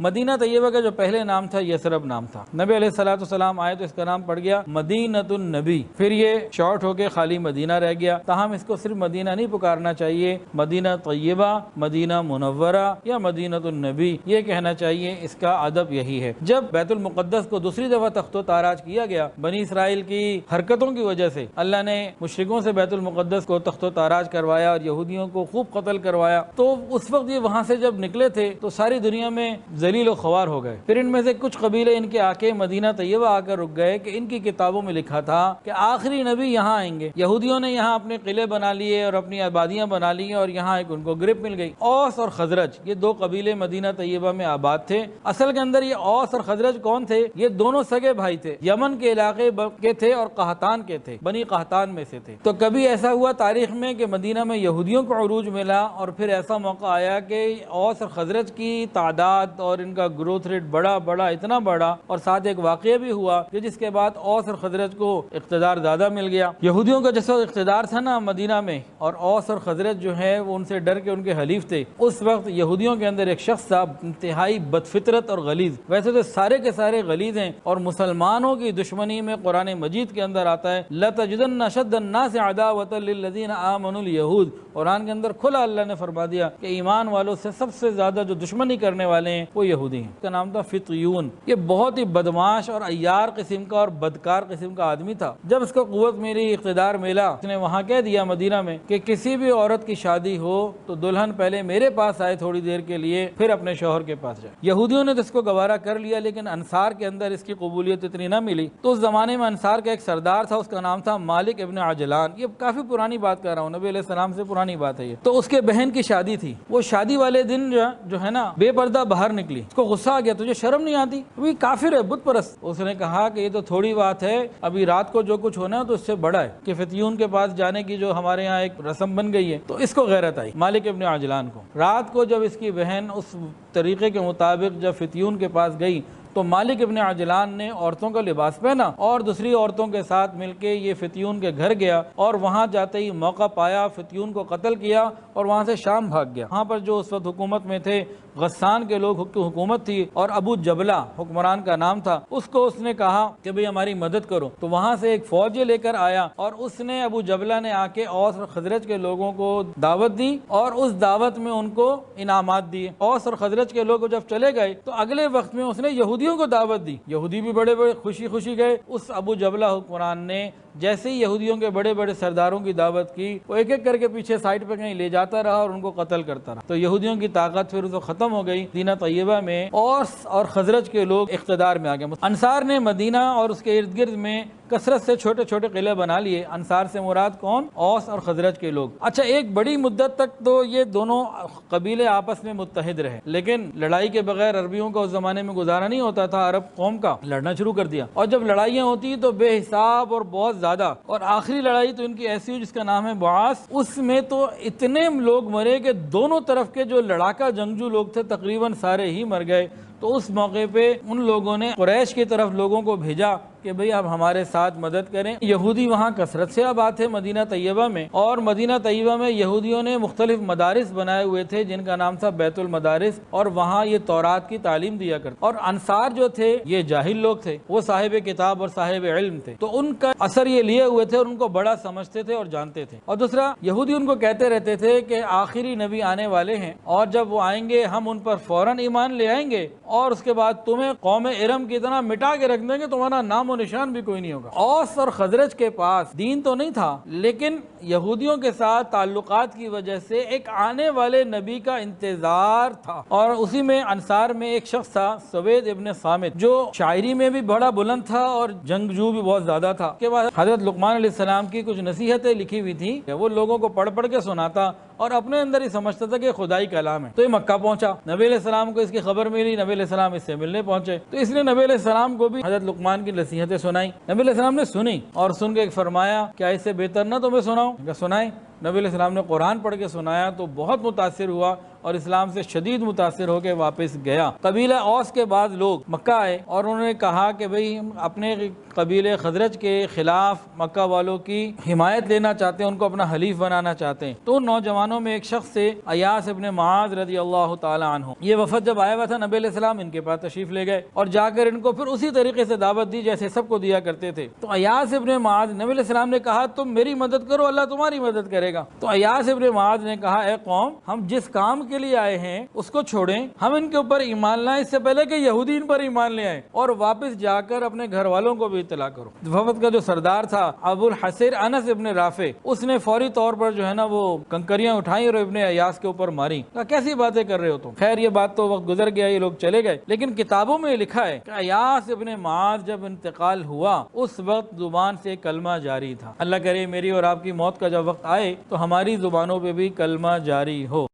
مدینہ طیبہ کا جو پہلے نام تھا یثرب نام تھا، نبی علیہ الصلوۃ والسلام آئے تو اس کا نام پڑ گیا مدینۃ النبی، پھر یہ شارٹ ہو کے خالی مدینہ رہ گیا۔ تاہم اس کو صرف مدینہ نہیں پکارنا چاہیے، مدینہ طیبہ، مدینہ منورہ یا مدینۃ النبی یہ کہنا چاہیے، اس کا ادب یہی ہے۔ جب بیت المقدس کو دوسری دفعہ تخت و تاراج کیا گیا بنی اسرائیل کی حرکتوں کی وجہ سے، اللہ نے مشرکوں سے بیت المقدس کو تخت و تاراج کروایا اور یہودیوں کو خوب قتل کروایا، تو اس وقت یہ وہاں سے جب نکلے تھے تو ساری دنیا میں ذلیل و خوار ہو گئے۔ پھر ان میں سے کچھ قبیلے ان کے آ کے مدینہ طیبہ آ کر رک گئے کہ ان کی کتابوں میں لکھا تھا کہ آخری نبی یہاں آئیں گے۔ یہودیوں نے یہاں اپنے قلعے بنا لیے اور اپنی آبادیاں بنا لی اور یہاں ایک ان کو گرپ مل گئی۔ اوس اور خزرج یہ دو قبیلے مدینہ طیبہ میں آباد تھے۔ اصل کے اندر یہ اوس اور خزرج کون تھے؟ یہ دونوں سگے بھائی تھے، یمن کے علاقے کے تھے اور قحطان کے تھے، بنی قحطان میں سے تھے۔ تو کبھی ایسا ہوا تاریخ میں کہ مدینہ میں یہودیوں کو عروج ملا، اور پھر ایسا موقع آیا کہ اوس اور خزرج کی تعداد اور ان کا گروتھ ریٹ بڑا اتنا بڑا، اور ساتھ ایک واقعہ بھی ہوا کہ جس کے بعد اوس اور خزرج کو اقتدار زیادہ مل گیا۔ یہودیوں کا جیسا اقتدار تھا نا مدینہ میں، اور اوس اور خزرج جو ہے وہ ان سے ڈر کے ان کے حلیف تھے، اس وقت یہودیوں کے اندر ایک شخص تھا انتہائی بدفطرت اور غلیظ، ویسے تو سارے کے سارے غلیظ ہیں، اور مسلمانوں کی دشمنی میں قرآن مجید کے اندر آتا ہے لَتَجِدَنَّ أَشَدَّ النَّاسِ عَدَاوَةً لِلَّذِينَ آمَنُوا الْيَهُودَ، قرآن کے اندر کھلا اللہ نے فرما دیا کہ ایمان والوں سے سب سے زیادہ جو دشمنی کرنے والے ہیں وہ یہودی ہیں۔ اس کا نام تھا فطیون، یہ بہت ہی بدماش اور عیار قسم کا اور بدکار قسم کا آدمی تھا۔ جب اس کو قوت ملی، اقتدار ملا، اس نے وہاں کہہ دیا مدینہ میں کہ کسی بھی عورت کی شادی ہو تو دلہن پہلے میرے پاس آئے تھوڑی دیر کے لیے، پھر اپنے شوہر کے پاس جائے۔ یہودیوں نے تو اس کو گوارا کر لیا، لیکن انصار کے اندر اس کی قبولیت اتنی نہ ملی۔ تو اس زمانے میں انصار کا ایک سردار تھا، اس کا نام تھا مالک ابن عجلان، یہ کافی پرانی بات کر رہا ہوں، نبی علیہ السلام سے پرانی بات ہے یہ۔ تو اس کے بہن کی شادی تھی، وہ شادی والے دن جو ہے نا بے پردہ باہر نکلی، اس کو غصہ آ گیا، تجھے شرم نہیں آتی؟ وہ کافر ہے، بت پرست۔ اس نے کہا کہ یہ تو تھوڑی بات ہے، ابھی رات کو جو کچھ ہونا ہے تو اس سے بڑا ہے، کہ فتیون کے پاس جانے کی جو ہمارے ہاں ایک رسم بن گئی ہے۔ تو اس کو غیرت آئی مالک ابن عجلان کو، رات کو جب اس کی بہن اس طریقے کے مطابق جب فتیون کے پاس گئی تو مالک ابن عجلان نے عورتوں کا لباس پہنا اور دوسری عورتوں کے ساتھ مل کے یہ فتیون کے گھر گیا، اور وہاں جاتے ہی موقع پایا، فتیون کو قتل کیا اور وہاں سے شام بھاگ گیا۔ وہاں پر جو اس وقت حکومت میں تھے غسان کے لوگ کی حکومت تھی، اور ابو جبلہ حکمران کا نام تھا، اس کو اس نے کہا کہ بھئی ہماری مدد کرو۔ تو وہاں سے ایک فوج لے کر آیا، اور اس نے ابو جبلہ نے آ کے اوس اور خزرج کے لوگوں کو دعوت دی، اور اس دعوت میں ان کو انعامات دیے۔ اوس اور خزرج کے لوگ جب چلے گئے تو اگلے وقت میں اس نے یہودیوں کو دعوت دی، یہودی بھی بڑے بڑے خوشی گئے۔ اس ابو جبلہ حکمران نے جیسے ہی یہودیوں کے بڑے بڑے سرداروں کی دعوت کی، وہ ایک ایک کر کے پیچھے سائٹ پہ کہیں لے جاتا رہا اور ان کو قتل کرتا رہا۔ تو یہودیوں کی طاقت پھر تو ختم ہو گئی۔ مدینہ طیبہ میں اوس اور خزرج کے لوگ اقتدار میں آ گئے۔ انصار نے مدینہ اور اس کے ارد گرد میں کثرت سے چھوٹے چھوٹے قلعے بنا لیے۔ انصار سے مراد کون؟ اوس اور خزرج کے لوگ۔ اچھا، ایک بڑی مدت تک تو یہ دونوں قبیلے آپس میں متحد رہے، لیکن لڑائی کے بغیر عربیوں کا اس زمانے میں گزارا نہیں ہوتا تھا، عرب قوم کا لڑنا شروع کر دیا، اور جب لڑائیاں ہوتی تو بے حساب اور بہت زیادہ، اور آخری لڑائی تو ان کی ایسی ہوئی جس کا نام ہے بعاث، اس میں تو اتنے لوگ مرے کہ دونوں طرف کے جو لڑاکا جنگجو لوگ تھے تقریباً سارے ہی مر گئے۔ تو اس موقع پہ ان لوگوں نے قریش کی طرف لوگوں کو بھیجا کہ بھئی اب ہمارے ساتھ مدد کریں۔ یہودی وہاں کثرت سے آباد تھے مدینہ طیبہ میں، اور مدینہ طیبہ میں یہودیوں نے مختلف مدارس بنائے ہوئے تھے جن کا نام تھا بیت المدارس، اور وہاں یہ تورات کی تعلیم دیا کرتے۔ اور انصار جو تھے یہ جاہل لوگ تھے، وہ صاحب کتاب اور صاحب علم تھے، تو ان کا اثر یہ لیے ہوئے تھے اور ان کو بڑا سمجھتے تھے اور جانتے تھے۔ اور دوسرا، یہودی ان کو کہتے رہتے تھے کہ آخری نبی آنے والے ہیں، اور جب وہ آئیں گے ہم ان پر فوراً ایمان لے آئیں گے، اور اس کے بعد تمہیں قوم ارم کی طرح مٹا کے رکھ دیں گے، تمہارا نام و نشان بھی کوئی نہیں ہوگا۔ اوس اور خزرج کے پاس دین تو نہیں تھا، لیکن یہودیوں کے ساتھ تعلقات کی وجہ سے ایک آنے والے نبی کا انتظار تھا، اور اسی میں انصار میں ایک شخص تھا سوید ابن صامت، جو شاعری میں بھی بڑا بلند تھا اور جنگجو بھی بہت زیادہ تھا۔ کے بعد حضرت لقمان علیہ السلام کی کچھ نصیحتیں لکھی ہوئی تھی، وہ لوگوں کو پڑھ پڑھ کے سناتا اور اپنے اندر ہی سمجھتا تھا کہ خدائی کلام ہے۔ تو یہ مکہ پہنچا، نبی علیہ السلام کو اس کی خبر ملی، نبی علیہ السلام اس سے ملنے پہنچے، تو اس نے نبی علیہ السلام کو بھی حضرت لقمان کی نصیحتیں سنائی۔ نبی علیہ السلام نے سنی اور سن کے فرمایا کیا اس سے بہتر نہ تمہیں سناؤں؟ سنائیں۔ نبی علیہ السلام نے قرآن پڑھ کے سنایا تو بہت متاثر ہوا اور اسلام سے شدید متاثر ہو کے واپس گیا۔ قبیلہ اوس کے بعد لوگ مکہ آئے اور انہوں نے کہا کہ بھئی ہم اپنے قبیلے خزرج کے خلاف مکہ والوں کی حمایت لینا چاہتے ہیں، ان کو اپنا حلیف بنانا چاہتے ہیں۔ تو ان نوجوانوں میں ایک شخص سے ایاس ابن معاذ رضی اللہ تعالی عنہ، یہ وفد جب آیا ہوا تھا نبی علیہ السلام ان کے پاس تشریف لے گئے اور جا کر ان کو پھر اسی طریقے سے دعوت دی جیسے سب کو دیا کرتے تھے۔ تو ایاس ابن معاذ، نبی علیہ السلام نے کہا تم میری مدد کرو اللہ تمہاری مدد کرے گا۔ تو ایاس ابن معاذ نے کہا اے قوم، ہم جس کام کے لیے آئے ہیں اس کو چھوڑیں، ہم ان کے اوپر ایمان لائیں اس سے پہلے کہ یہودی ان پر ایمان لے آئیں، اور واپس جا کر اپنے گھر والوں کو بھی اطلاع کرو۔ وفد کا جو سردار تھا ابو الحسیر انس ابن رافع، اس نے فوری طور پر جو ہے نا وہ کنکریاں اٹھائیں اور ابن ایاس کے اوپر ماری۔ کہا کیسی باتیں کر رہے ہو تم؟ خیر یہ بات تو وقت گزر گیا، یہ لوگ چلے گئے، لیکن کتابوں میں لکھا ہے کہ ایاس ابن معاذ جب انتقال ہوا اس وقت زبان سے کلمہ جاری تھا۔ اللہ کرے میری اور آپ کی موت کا جب وقت آئے تو ہماری زبانوں پہ بھی کلمہ جاری ہو۔